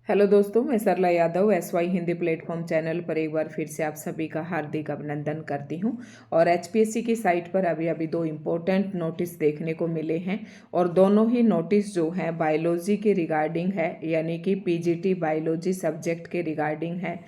Hello दोस्तों, मैं Sarla Yadav SY Hindi platform channel पर एक बार फिर से आप सभी का हार्दिक अभिनंदन करती हूं। और HPSC की साइट पर अभी अभी दो इम्पोर्टेंट नोटिस देखने को मिले हैं और दोनों ही नोटिस जो हैं बायोलॉजी के रिगार्डिंग है, यानी कि PGT बायोलॉजी सब्जेक्ट के रिगार्डिंग है।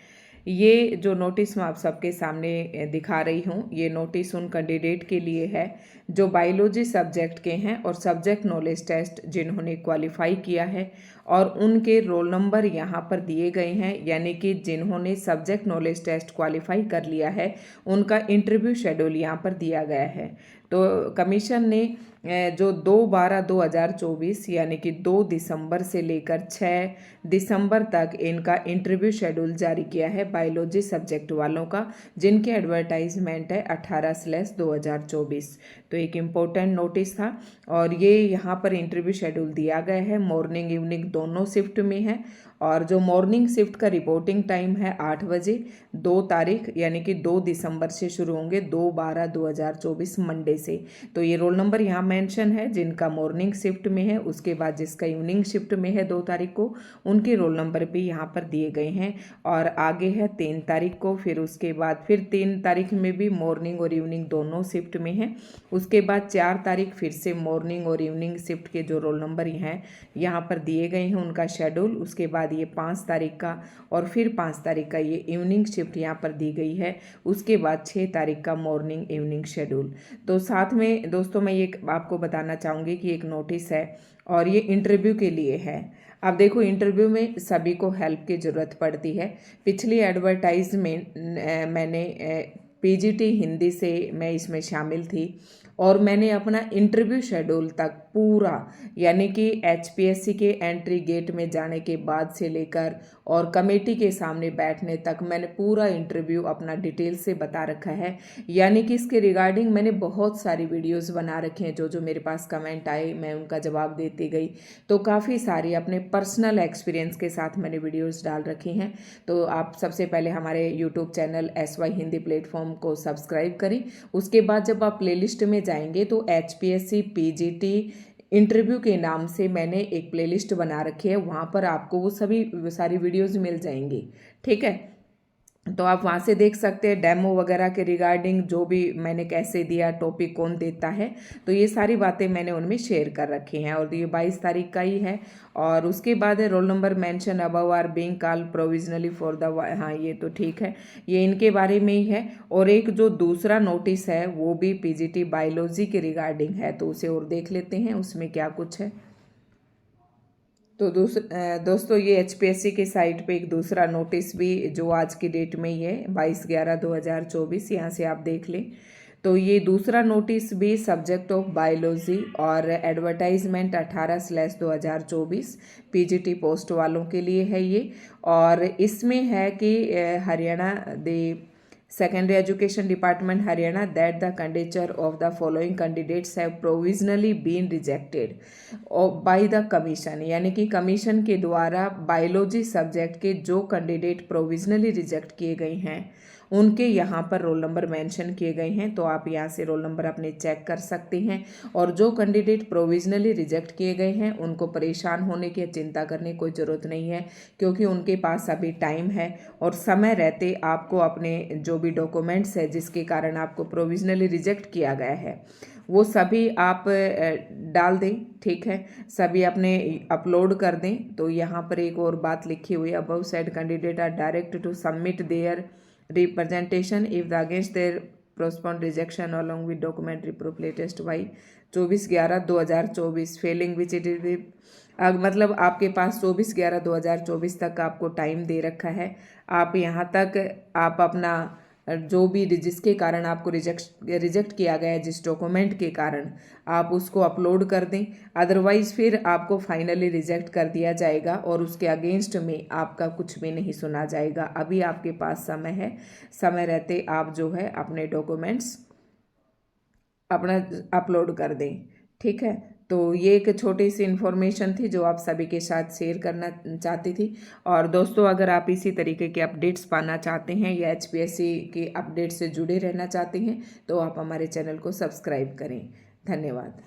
ये जो नोटिस मैं आप सबके सामने दिखा रही हूँ, ये नोटिस उन कैंडिडेट के लिए है जो बायोलॉजी सब्जेक्ट के हैं और सब्जेक्ट नॉलेज टेस्ट जिन्होंने क्वालिफाई किया है और उनके रोल नंबर यहाँ पर दिए गए हैं, यानी कि जिन्होंने सब्जेक्ट नॉलेज टेस्ट क्वालिफाई कर लिया है उनका इंटरव्यू शेड्यूल यहाँ पर दिया गया है। तो कमीशन ने जो 2/12/2024 यानी कि 2 दिसंबर से लेकर 6 दिसंबर तक इनका इंटरव्यू शेड्यूल जारी किया है बायोलॉजी सब्जेक्ट वालों का, जिनके एडवर्टाइजमेंट है 18/2024। तो एक इम्पोर्टेंट नोटिस था और ये यहाँ पर इंटरव्यू शेड्यूल दिया गया है। मॉर्निंग इवनिंग दोनों शिफ्ट में है और जो मॉर्निंग शिफ्ट का रिपोर्टिंग टाइम है 8 बजे 2 तारीख यानी कि 2 दिसंबर से शुरू होंगे 2/12/2024 मंडे से। तो ये रोल नंबर यहाँ मेंशन है जिनका मॉर्निंग शिफ्ट में है, उसके बाद जिसका इवनिंग शिफ्ट में है 2 तारीख को, उनके रोल नंबर भी यहाँ पर दिए गए हैं। और आगे है 3 तारीख को, फिर उसके बाद फिर 3 तारीख में भी मॉर्निंग और इवनिंग दोनों शिफ्ट में है। उसके बाद 4 तारीख फिर से मॉर्निंग और इवनिंग शिफ्ट के जो रोल नंबर हैं यहाँ पर दिए गए हैं उनका शेड्यूल। उसके बाद ये 5 तारीख का और फिर 5 तारीख का ये इवनिंग शिफ्ट यहाँ पर दी गई है। उसके बाद 6 तारीख का मॉर्निंग इवनिंग शेड्यूल। तो साथ में दोस्तों मैं ये आपको बताना चाहूँगी कि एक नोटिस है और ये इंटरव्यू के लिए है। अब देखो, इंटरव्यू में सभी को हेल्प की ज़रूरत पड़ती है। पिछली एडवर्टाइजमेंट मैंने PGT हिंदी से मैं इसमें शामिल थी और मैंने अपना इंटरव्यू शेड्यूल तक पूरा, यानी कि HPSC के एंट्री गेट में जाने के बाद से लेकर और कमेटी के सामने बैठने तक मैंने पूरा इंटरव्यू अपना डिटेल से बता रखा है। यानी कि इसके रिगार्डिंग मैंने बहुत सारी वीडियोस बना रखे हैं, जो जो मेरे पास कमेंट आए मैं उनका जवाब देती गई। तो काफ़ी सारी अपने पर्सनल एक्सपीरियंस के साथ मैंने वीडियोज़ डाल रखी हैं। तो आप सबसे पहले हमारे YouTube channel SY Hindi platform को सब्सक्राइब करें। उसके बाद जब आप प्लेलिस्ट में जाएंगे तो HPSC PGT इंटरव्यू के नाम से मैंने एक प्लेलिस्ट बना रखी है, वहाँ पर आपको वो सारी वीडियोस मिल जाएंगी। ठीक है, तो आप वहाँ से देख सकते हैं डेमो वगैरह के रिगार्डिंग, जो भी मैंने कैसे दिया, टॉपिक कौन देता है, तो ये सारी बातें मैंने उनमें शेयर कर रखी हैं। और ये 22 तारीख का ही है। और उसके बाद है roll number mention above are being called provisionally for the, हाँ ये तो ठीक है, ये इनके बारे में ही है। और एक जो दूसरा नोटिस है वो भी PGT बायोलॉजी के रिगार्डिंग है, तो उसे और देख लेते हैं उसमें क्या कुछ है। तो दोस्तों ये HPSC की साइट पे एक दूसरा नोटिस भी जो आज की डेट में ही है 22/11/2024, यहाँ से आप देख लें। तो ये दूसरा नोटिस भी सब्जेक्ट ऑफ बायोलॉजी और एडवर्टाइजमेंट 18/2024 PGT पोस्ट वालों के लिए है ये। और इसमें है कि Haryana Secondary Education Department Haryana that the candidature of the following candidates have provisionally been rejected by the commission, यानी कि कमीशन के द्वारा बायोलॉजी सब्जेक्ट के जो कैंडिडेट प्रोविजनली रिजेक्ट किए गए हैं उनके यहाँ पर रोल नंबर मेंशन किए गए हैं। तो आप यहाँ से रोल नंबर अपने चेक कर सकते हैं। और जो कैंडिडेट प्रोविजनली रिजेक्ट किए गए हैं उनको परेशान होने की, चिंता करने की कोई ज़रूरत नहीं है, क्योंकि उनके पास अभी टाइम है और समय रहते आपको अपने जो भी डॉक्यूमेंट्स है जिसके कारण आपको प्रोविजनली रिजेक्ट किया गया है वो सभी आप डाल दें। ठीक है, सभी अपने अपलोड कर दें। तो यहाँ पर एक और बात लिखी हुई है, above said candidate are direct to submit their representation if the against their proposed rejection along with documentary proof latest by 24/11/2024 failing which it is, मतलब आपके पास 24/11/2024 तक आपको टाइम दे रखा है। आप यहाँ तक आप अपना जो भी जिसके कारण आपको रिजेक्ट किया गया है, जिस डॉक्यूमेंट के कारण, आप उसको अपलोड कर दें। अदरवाइज़ फिर आपको फाइनली रिजेक्ट कर दिया जाएगा और उसके अगेंस्ट में आपका कुछ भी नहीं सुना जाएगा। अभी आपके पास समय है, समय रहते आप जो है अपने डॉक्यूमेंट्स अपना अपलोड कर दें। ठीक है, तो ये एक छोटी सी इन्फॉर्मेशन थी जो आप सभी के साथ शेयर करना चाहती थी। और दोस्तों अगर आप इसी तरीके के अपडेट्स पाना चाहते हैं या HPSC के अपडेट से जुड़े रहना चाहते हैं तो आप हमारे चैनल को सब्सक्राइब करें। धन्यवाद।